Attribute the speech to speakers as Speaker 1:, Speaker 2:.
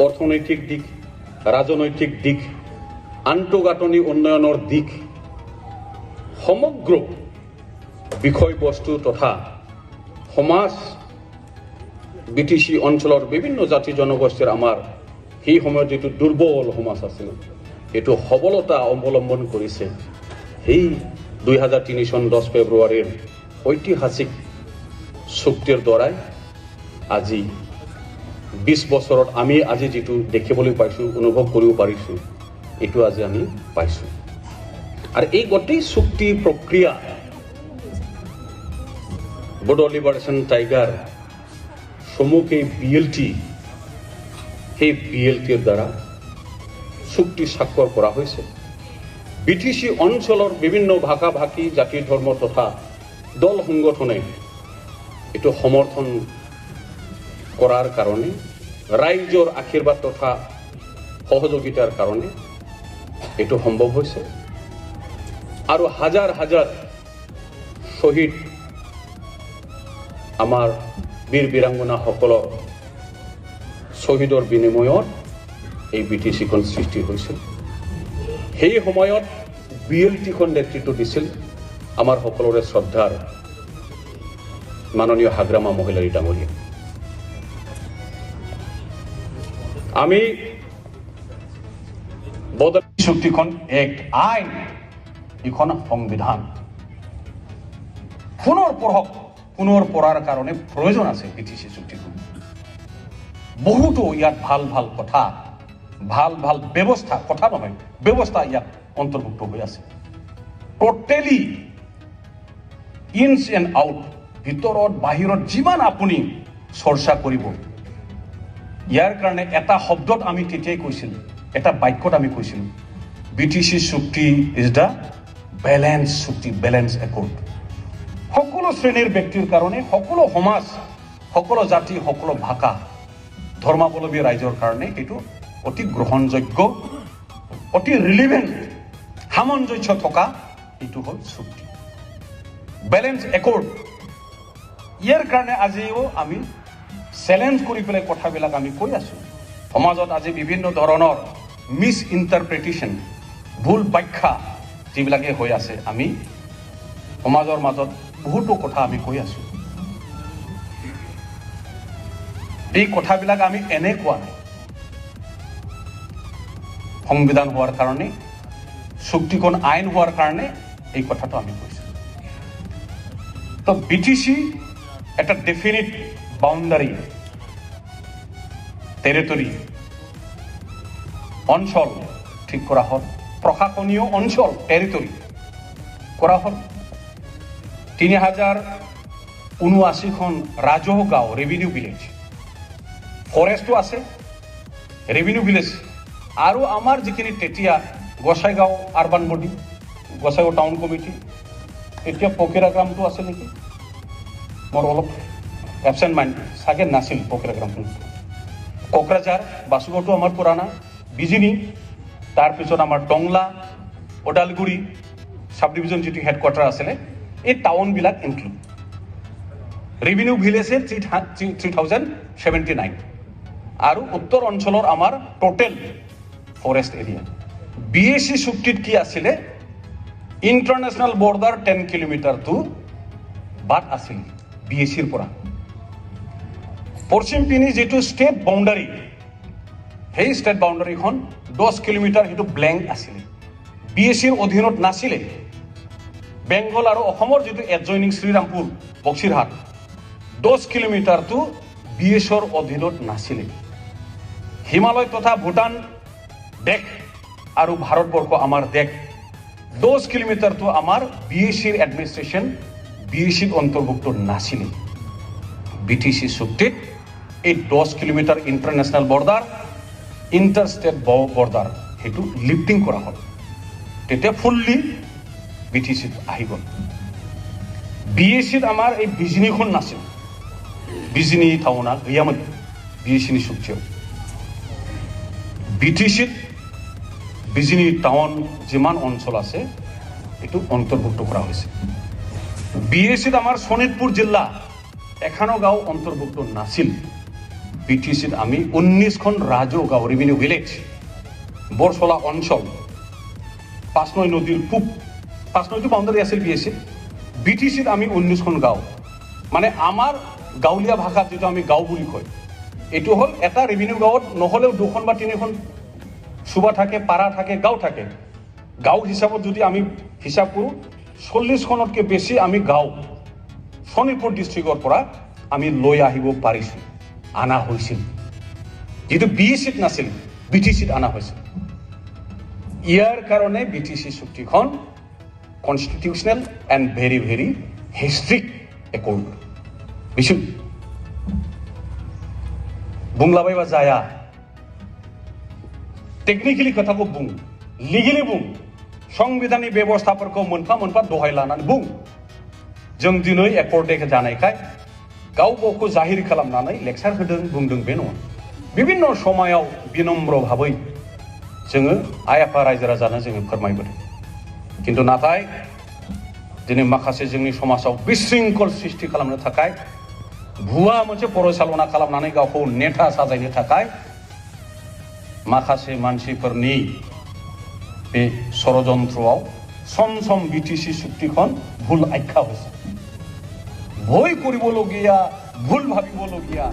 Speaker 1: অৰ্থনৈতিক দিক, ৰাজনৈতিক দিক, আন্তঃগাঁথনি উন্নয়নৰ দিক, সমগ্ৰ বিষয়বস্তু তথা সমাজ BTC অঞ্চলৰ বিভিন্ন জাতি জনগোষ্ঠীৰ আমাৰ সেই সময়ত যিটো দুৰ্বল সমাজ আছিল এইটো সবলতা অৱলম্বন কৰিছে এই 2003 চন 10 ফেব্ৰুৱাৰীৰ ঐতিহাসিক চুক্তিৰ দ্বাৰাই আজি 20 বছৰত আমি আজি যেটো দেখিবলৈ পাইছো অনুভৱ কৰিব পাৰিছো এটো আজি আমি পাইছো আৰু এই গতি চুক্তি প্ৰক্ৰিয়া বড়ো লিবাৰেশন টাইগাৰ সমুখে BLT সেই BLTৰ দ্বাৰা চুক্তি স্বাক্ষৰ কৰা হৈছে BTC অঞ্চলৰ বিভিন্ন ভাষা ভাষী জাতি ধৰ্ম তথা দল সংগঠনে এটো সমৰ্থন কৰাৰ কাৰণে ৰাইজৰ আশীৰ্বাদ তথা সহযোগিতাৰ কাৰণে এটো সম্ভৱ হৈছে আৰু হাজাৰ হাজাৰ শহীদ আমাৰ বীৰ বীৰাংগনা সকলৰ শহীদৰ বিনিময়ত এই BTC খন সৃষ্টি হৈছিল সেই সময়ত BLT খন নেতৃত্ব দিছিল আমাৰ সকলোৰে শ্ৰদ্ধাৰ মাননীয় হাগ্ৰামা মহিলাৰী ডাঙৰীয়া আমি বদলি চুক্তিখন এক আইন এখন সংবিধান পুনৰ পঢ়াৰ কাৰণে প্ৰয়োজন আছে BTC চুক্তিখন বহুতো ইয়াত ভাল ভাল কথা ভাল ভাল ব্যৱস্থা কথা নহয় ব্যৱস্থা ইয়াত অন্তৰ্ভুক্ত হৈ আছে টোটেলি ইনছ এণ্ড আউট ভিতৰত বাহিৰত যিমান আপুনি চৰ্চা কৰিব ইয়াৰ কাৰণে এটা শব্দত আমি তেতিয়াই কৈছিল এটা বাক্যত আমি কৈছিল BTC চুক্তি ইজ দা বেলেন্স চুক্তি বেলেন্স একৰ্ড সকলো শ্ৰেণীৰ ব্যক্তিৰ কাৰণে সকলো সমাজ সকলো জাতি সকলো ভাষা ধৰ্মাৱলম্বী ৰাইজৰ কাৰণে এটো অতি গ্ৰহণযোগ্য অতি ৰিলেভেন্ট সামঞ্জস্য থকা এটো হ'ল চুক্তি বেলেন্স একৰ্ড ইয়াৰ কাৰণে আজিও আমি চ্যালেঞ্জ কৰি পেলাই কথাবিলাক আমি কৈ আছো সমাজত আজি বিভিন্ন ধৰণৰ মিস ইন্টাৰপ্ৰিটেশন ভুল ব্যাখ্যা যিবিলাকে হৈ আছে আমি সমাজৰ মাজত বহুতো কথা আমি কৈ আছো এই কথাবিলাক আমি এনে কোৱা নাই সংবিধান হোৱাৰ কাৰণে চুক্তিখন আইন হোৱাৰ কাৰণে এই কথাটো আমি কৈছো তো BTC এটা ডেফিনিট বাউন্ডাৰী টেৰিটৰি অঞ্চল ঠিক কৰা হ'ল প্ৰশাসনীয় অঞ্চল টেৰিটৰি কৰা হ'ল 3079 খন ৰাজহ গাঁও ৰেভিনিউ ভিলেজ ফৰেষ্টটো আছে ৰেভিনিউ ভিলেজ আৰু আমাৰ যিখিনি তেতিয়া Gossaigaon urban body Gossaigaon town committee এতিয়া পকিৰাগ্ৰামটো আছে নেকি মোৰ অলপ এবসেন্ট মাইন্ড সাগে নাছিল পকিৰাগ্ৰামটো কোকৰাঝাৰ বাসুগাঁওটো আমাৰ পুৰাণা বিজিনি তাৰ পিছত আমাৰ টংলা ওদালগুৰি সাব ডিভিজন যিটো হেডকোৱাৰ্টাৰ আছিল এই টাউন বিলাক ইনক্লুড ৰেভিনিউ ভিলেজে 3079 আৰু উত্তৰ অঞ্চলৰ আমাৰ টোটেল ফৰেষ্ট এৰিয়া BAC চুক্তিত কি আছিল ইন্টাৰনেশ্যনেল বৰ্ডাৰ 10 কিলোমিটাৰ টু বাট আছিল BACৰ পৰা পশ্চিম পিনি যেটো ষ্টেট বাউন্ডাৰী সেই ষ্টেট বাউন্ডাৰীখন 10 কিলোমিটাৰ হেতু ব্ল্যাঙ্ক আছিল BACৰ অধীনত নাছিল বেংগল আৰু অসমৰ যেটো এডজয়নিং শ্ৰীৰামপুৰ বক্সিৰহাট 10 কিলোমিটাৰ টু BACৰ অধীনত নাছিল হিমালয় তথা ভুটান দেশ আৰু ভাৰতবৰ্ষ আমাৰ দেশ 10 কিলোমিটাৰ টু আমাৰ BACৰ এডমিনিষ্ট্ৰেচন BACৰ অন্তৰ্ভুক্ত নাছিল BTC চুক্তিত এই 10 কিলোমিটাৰ ইন্টাৰনেশ্যনেল বৰ্ডাৰ ইন্টাৰষ্টেট বৰ্ডাৰ হেতু লিফটিং কৰা হ'ল তেতিয়া ফুললি BTC আহি গ'ল BACত আমাৰ এই বিজনীখন নাছিল বিজনী টাউনা গিয়ামত BAC চুক্তি BTCত বিজনী টাউন যিমান অঞ্চল আছে এটো অন্তৰ্ভুক্ত কৰা হৈছে BACত আমাৰ শোণিতপুৰ জিলা এখানো গাঁও অন্তৰ্ভুক্ত নাছিল BTCত আমি 19খন ৰাজহুৱা ৰেভিনিউ ভিলেজ বৰচলা অঞ্চল 5 নৈ নদীৰ পূব 5 নৈটো বাউণ্ডাৰী আছিল BTCত আমি 19খন গাঁও মানে আমাৰ গাঁৱলীয়া ভাষাত যেটো আমি গাঁও বুলি কয় এটো হল এটা ৰেভিনিউ গাঁৱত নহলেও 2খন বা 3খন সুবা থাকে পাৰা থাকে গাঁও থাকে গাঁও হিচাপত যদি আমি হিসাব কৰো 40খনতকৈ বেছি আমি গাঁও শোণিতপুৰ ডিস্ট্ৰিক্টৰ পৰা আমি লৈ আহিব পাৰিছো আনা হৈছিল যেটো BACত নাছিল BTCত আনা হৈছিল ইয়াৰ কাৰণে BTC চুক্তিখন constitutional and very very historic accord বিশু বুংলাবাইবা জায়া टेक्निकली खोथाखौ बुं लिगेलि बुं संविधाननि बेबस्थाफोरखौ मोनफा मोनफा दहाय लानानै बुं जों दिनै एकर्ड डेक जानायखाय गाव गावखौ जाहिर खालामनानै लेक्चार होदों बुंदों बे नङा बिभिन्न समायाव बिनम्र भाबै जोङो आइ आफा रायजो राजानो जोङो फोरमायबोदों किन्तु नाथाय दिनै माखासे जोंनि समाजाव बिशृंखल सृष्टि खालामनो थाखाय भुवा मोनसे फरायसालना खालामनानै गावखौ नेता साजायनो थाखाय माखासे मानसिफोरनि बे षড়যন্ত্রआव सम सम BTC চুক্তিখন ভুল আখ্যা হৈছে ভয় কৰিবলগীয়া ভুল ভাবিবলগীয়া